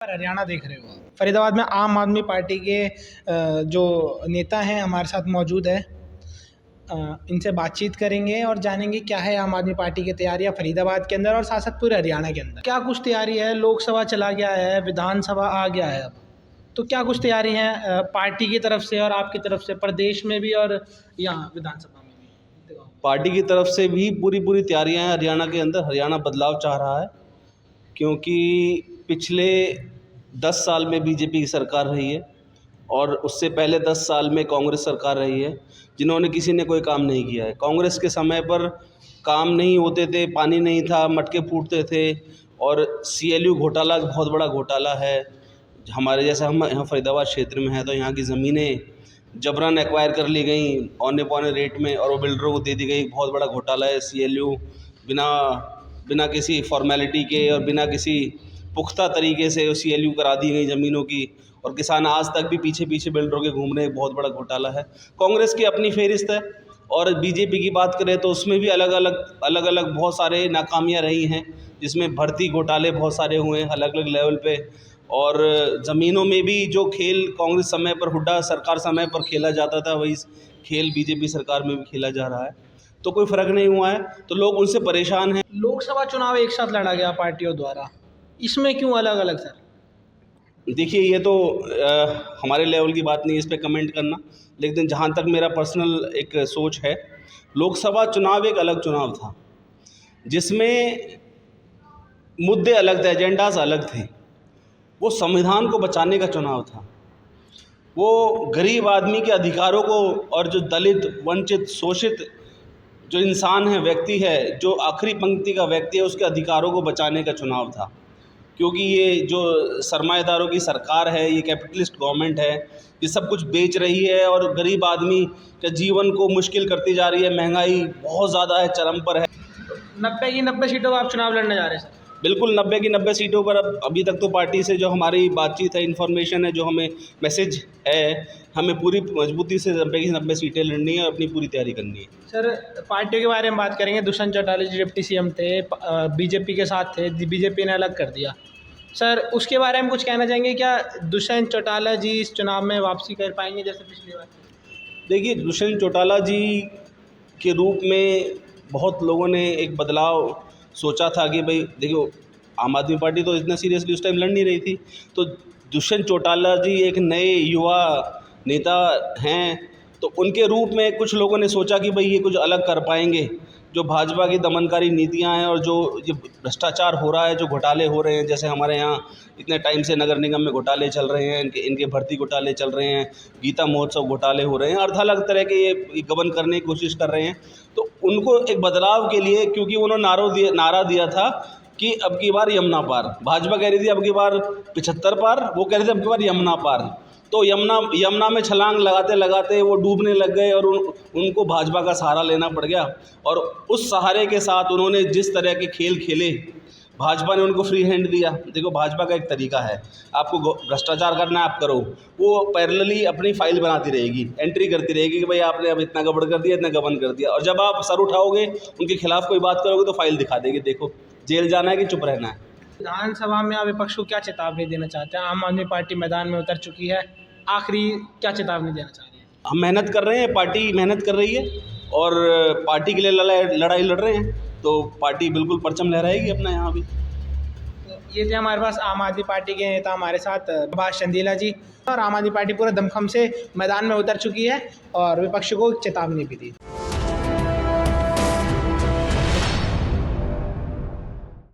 हरियाणा देख रहे हो। फरीदाबाद में आम आदमी पार्टी के जो नेता हैं हमारे साथ मौजूद है। इनसे बातचीत करेंगे और जानेंगे क्या है आम आदमी पार्टी की तैयारियां फरीदाबाद के अंदर और साथ साथ पूरे हरियाणा के अंदर। क्या कुछ तैयारी है, लोकसभा चला गया है, विधानसभा आ गया है अब, तो क्या कुछ तैयारी है पार्टी की तरफ से और आपकी तरफ से, प्रदेश में भी और यहाँ विधानसभा में भी? पार्टी की तरफ से भी पूरी तैयारियां हैं हरियाणा के अंदर। हरियाणा बदलाव चाह रहा है क्योंकि पिछले 10 साल में बीजेपी की सरकार रही है और उससे पहले 10 साल में कांग्रेस सरकार रही है, जिन्होंने किसी ने कोई काम नहीं किया है। कांग्रेस के समय पर काम नहीं होते थे, पानी नहीं था, मटके फूटते थे और CLU घोटाला बहुत बड़ा घोटाला है। हमारे जैसे हम यहाँ फरीदाबाद क्षेत्र में हैं तो यहाँ की ज़मीनें जबरन एक्वायर कर ली गई औने पौने रेट में और वो बिल्डरों को दे दी गई। बहुत बड़ा घोटाला है। CLU बिना किसी फॉर्मेलिटी के और बिना किसी पुख्ता तरीके से CLU करा दी गई ज़मीनों की और किसान आज तक भी पीछे बिल्डरों के घूम रहे हैं। बहुत बड़ा घोटाला है। कांग्रेस की अपनी फेहरिस्त है और बीजेपी की बात करें तो उसमें भी अलग अलग बहुत सारे नाकामियाँ रही हैं, जिसमें भर्ती घोटाले बहुत सारे हुए हैं अलग अलग लेवल पे। और ज़मीनों में भी जो खेल कांग्रेस समय पर, हुड्डा सरकार समय पर खेला जाता था, वही खेल बीजेपी सरकार में भी खेला जा रहा है। तो कोई फ़र्क नहीं हुआ है, तो लोग उनसे परेशान हैं। लोकसभा चुनाव एक साथ लड़ा गया पार्टियों द्वारा, इसमें क्यों अलग अलग सर? देखिए, ये तो हमारे लेवल की बात नहीं है इस पर कमेंट करना, लेकिन जहाँ तक मेरा पर्सनल एक सोच है, लोकसभा चुनाव एक अलग चुनाव था जिसमें मुद्दे अलग थे, एजेंडाज अलग थे। वो संविधान को बचाने का चुनाव था। वो गरीब आदमी के अधिकारों को और जो दलित, वंचित, शोषित जो इंसान है, व्यक्ति है, जो आखिरी पंक्ति का व्यक्ति है, उसके अधिकारों को बचाने का चुनाव था। क्योंकि ये जो सरमाएदारों की सरकार है, ये कैपिटलिस्ट गवर्नमेंट है, ये सब कुछ बेच रही है और गरीब आदमी के जीवन को मुश्किल करती जा रही है। महंगाई बहुत ज़्यादा है, चरम पर है। 90 की 90 सीटों पर आप चुनाव लड़ने जा रहे हैं सर? बिल्कुल 90 की 90 सीटों पर। अभी तक तो पार्टी से जो हमारी बातचीत है, इन्फॉर्मेशन है, जो हमें मैसेज है, हमें पूरी मजबूती से 90 की 90 सीटें लड़नी है और अपनी पूरी तैयारी करनी है। सर, पार्टियों के बारे में बात करेंगे। दुष्यंत चौटाला जी डिप्टी CM थे, बीजेपी के साथ थे, बीजेपी ने अलग कर दिया। सर, उसके बारे में कुछ कहना चाहेंगे? क्या दुष्यंत चौटाला जी इस चुनाव में वापसी कर पाएंगे जैसे पिछली बार? देखिए, दुष्यंत चौटाला जी के रूप में बहुत लोगों ने एक बदलाव सोचा था कि भाई देखो, आम आदमी पार्टी तो इतना सीरियसली उस टाइम लड़ नहीं रही थी, तो दुष्यंत चौटाला जी एक नए युवा नेता हैं, तो उनके रूप में कुछ लोगों ने सोचा कि भाई ये कुछ अलग कर पाएंगे। जो भाजपा की दमनकारी नीतियां हैं और जो ये भ्रष्टाचार हो रहा है, जो घोटाले हो रहे हैं, जैसे हमारे यहाँ इतने टाइम से नगर निगम में घोटाले चल रहे हैं, इनके भर्ती घोटाले चल रहे हैं, गीता महोत्सव घोटाले हो रहे हैं, और अलग तरह के ये गबन करने की कोशिश कर रहे हैं। तो उनको एक बदलाव के लिए, क्योंकि उन्होंने नारा दिया था कि अब की बार यमुना पार, भाजपा कह रही थी अब की बार 75 पार, वो कह रहे थे अब की बार यमुना पार। तो यमुना में छलांग लगाते लगाते वो डूबने लग गए और उनको भाजपा का सहारा लेना पड़ गया। और उस सहारे के साथ उन्होंने जिस तरह के खेल खेले, भाजपा ने उनको फ्री हैंड दिया। देखो, भाजपा का एक तरीका है, आपको भ्रष्टाचार करना है आप करो, वो पैरेलली अपनी फाइल बनाती रहेगी, एंट्री करती रहेगी कि भाई आपने अब इतना गड़बड़ कर दिया, इतना गबन कर दिया, और जब आप सर उठाओगे, उनके खिलाफ कोई बात करोगे तो फाइल दिखा देगी, देखो जेल जाना है कि चुप रहना है। विधानसभा में आप विपक्ष को क्या चेतावनी देना चाहते हैं? आम आदमी पार्टी मैदान में उतर चुकी है, आखिरी क्या चेतावनी देना चाह रही है? हम मेहनत कर रहे हैं, पार्टी मेहनत कर रही है और पार्टी के लिए लड़ाई लड़ रहे हैं, तो पार्टी बिल्कुल परचम लहराएगी अपना यहाँ भी। तो ये थे हमारे पास आम आदमी पार्टी के नेता हमारे साथ प्रभाष चंदेला जी, और आम आदमी पार्टी पूरे दमखम से मैदान में उतर चुकी है और विपक्ष को चेतावनी भी दी।